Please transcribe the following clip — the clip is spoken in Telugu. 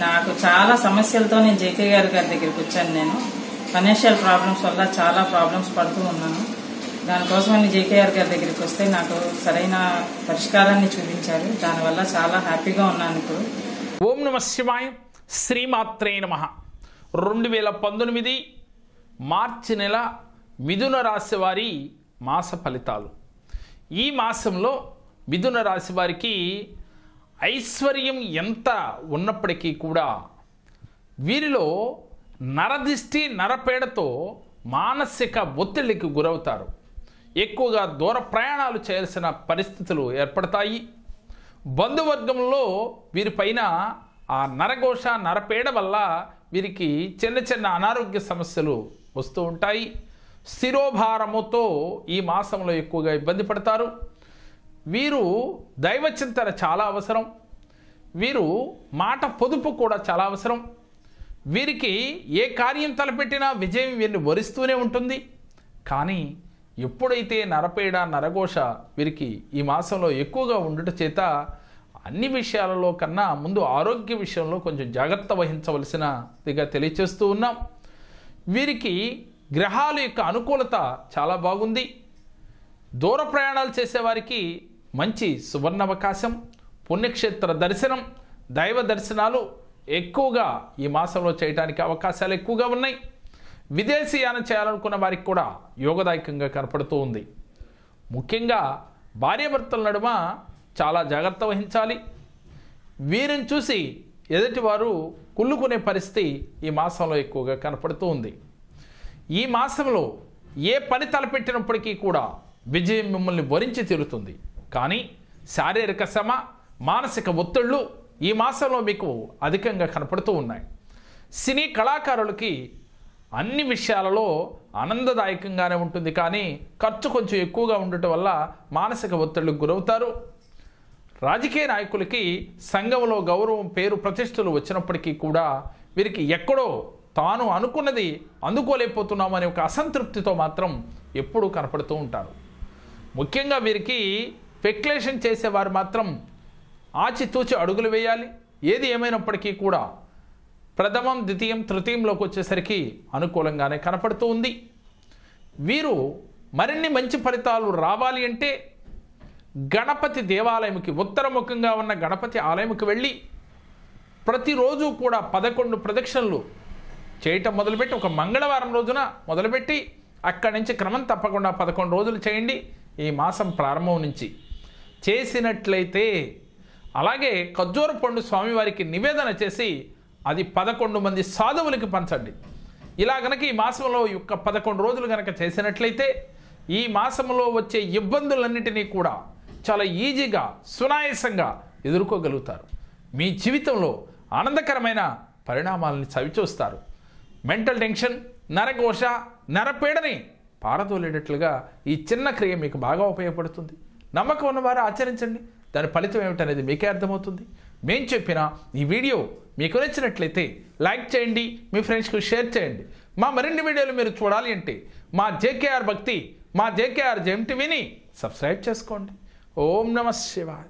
నాకు చాలా సమస్యలతో నేను జేకే గారి దగ్గరికి వచ్చాను. నేను ఫైనాన్షియల్ ప్రాబ్లమ్స్ వల్ల చాలా ప్రాబ్లమ్స్ పడుతూ ఉన్నాను. దానికోసమని జేకే గారి దగ్గరికి వస్తే నాకు సరైన పరిష్కారాన్ని చూపించారు. దానివల్ల చాలా హ్యాపీగా ఉన్నాను ఇప్పుడు. ఓం నమ శివాయ. శ్రీమాత్రే నమః. 2019 మార్చి నెల మిథున రాశి వారి మాస ఫలితాలు. ఈ మాసంలో మిథున రాశి వారికి ఐశ్వర్యం ఎంత ఉన్నప్పటికీ కూడా వీరిలో నరదిష్టి నరపేడతో మానసిక ఒత్తిడికి గురవుతారు. ఎక్కువగా దూర ప్రయాణాలు చేయాల్సిన పరిస్థితులు ఏర్పడతాయి. బంధువర్గంలో వీరిపైన ఆ నరఘోష నరపేడ వల్ల వీరికి చిన్న చిన్న అనారోగ్య సమస్యలు వస్తూ ఉంటాయి. శిరోభారముతో ఈ మాసంలో ఎక్కువగా ఇబ్బంది పడతారు. వీరు దైవచింతన చాలా అవసరం. వీరు మాట పొదుపు కూడా చాలా అవసరం. వీరికి ఏ కార్యం తలపెట్టినా విజయం వీరిని వరిస్తూనే ఉంటుంది. కానీ ఎప్పుడైతే నరపేడ నరఘోష వీరికి ఈ మాసంలో ఎక్కువగా ఉండుట చేత అన్ని విషయాలలో కన్నా ముందు ఆరోగ్య విషయంలో కొంచెం జాగ్రత్త వహించవలసినదిగా తెలియచేస్తూ ఉన్నాం. వీరికి గ్రహాల యొక్క అనుకూలత చాలా బాగుంది. దూర ప్రయాణాలు చేసేవారికి మంచి సువర్ణ అవకాశం, పుణ్యక్షేత్ర దర్శనం, దైవ దర్శనాలు ఎక్కువగా ఈ మాసంలో చేయడానికి అవకాశాలు ఎక్కువగా ఉన్నాయి. విదేశీయానం చేయాలనుకున్న వారికి కూడా యోగదాయకంగా కనపడుతూ ఉంది. ముఖ్యంగా భార్యాభర్తల నడుమ చాలా జాగ్రత్త వహించాలి. వీరిని చూసి ఎదుటివారు కుళ్ళుకునే పరిస్థితి ఈ మాసంలో ఎక్కువగా కనపడుతూ ఉంది. ఈ మాసంలో ఏ పని తలపెట్టినప్పటికీ కూడా విజయం మిమ్మల్ని వరించి తీరుతుంది. కానీ శారీరక శ్రమ, మానసిక ఒత్తిళ్లు ఈ మాసంలో మీకు అధికంగా కనపడుతూ ఉన్నాయి. సినీ కళాకారులకి అన్ని విషయాలలో ఆనందదాయకంగానే ఉంటుంది. కానీ ఖర్చు కొంచెం ఎక్కువగా ఉండటం వల్ల మానసిక ఒత్తిళ్లకు గురవుతారు. రాజకీయ నాయకులకి సంఘంలో గౌరవం, పేరు, ప్రతిష్టలు వచ్చినప్పటికీ కూడా వీరికి ఎక్కడో తాను అనుకున్నది అందుకోలేకపోతున్నామనే ఒక అసంతృప్తితో మాత్రం ఎప్పుడూ కనపడుతూ ఉంటారు. ముఖ్యంగా వీరికి స్పెక్యులేషన్ చేసేవారు మాత్రం ఆచితూచి అడుగులు వేయాలి. ఏది ఏమైనప్పటికీ కూడా ప్రథమం, ద్వితీయం, తృతీయంలోకి వచ్చేసరికి అనుకూలంగానే కనపడుతూ ఉంది. వీరు మరిన్ని మంచి ఫలితాలు రావాలి అంటే గణపతి దేవాలయంకి, ఉత్తరముఖంగా ఉన్న గణపతి ఆలయంకి వెళ్ళి ప్రతిరోజు కూడా 11 ప్రదక్షిణలు చేయటం మొదలుపెట్టి ఒక మంగళవారం రోజున మొదలుపెట్టి అక్కడి నుంచి క్రమం తప్పకుండా 11 రోజులు చేయండి. ఈ మాసం ప్రారంభం నుంచి చేసినట్లయితే అలాగే ఖర్జూర పండు స్వామివారికి నివేదన చేసి అది 11 మంది సాధువులకి పంచండి. ఇలా గనక ఈ మాసంలో యొక్క 11 రోజులు గనక చేసినట్లయితే ఈ మాసంలో వచ్చే ఇబ్బందులన్నిటినీ కూడా చాలా ఈజీగా, సునాయాసంగా ఎదుర్కోగలుగుతారు. మీ జీవితంలో ఆనందకరమైన పరిణామాలని చవిచూస్తారు. మెంటల్ టెన్షన్, నరఘోష, నరపీడని పారదోలేటట్లుగా ఈ చిన్న క్రియ మీకు బాగా ఉపయోగపడుతుంది. నమ్మకం ఉన్నవారు ఆచరించండి. దాని ఫలితం ఏమిటనేది మీకే అర్థమవుతుంది. మేము చెప్పిన ఈ వీడియో మీకు నచ్చినట్లయితే లైక్ చేయండి, మీ ఫ్రెండ్స్కి షేర్ చేయండి. మా మరిన్ని వీడియోలు మీరు చూడాలి అంటే మా జేకేఆర్ భక్తి, మా జేకేఆర్ జెమ్ టీవీని సబ్స్క్రైబ్ చేసుకోండి. ఓం నమః శివాయ.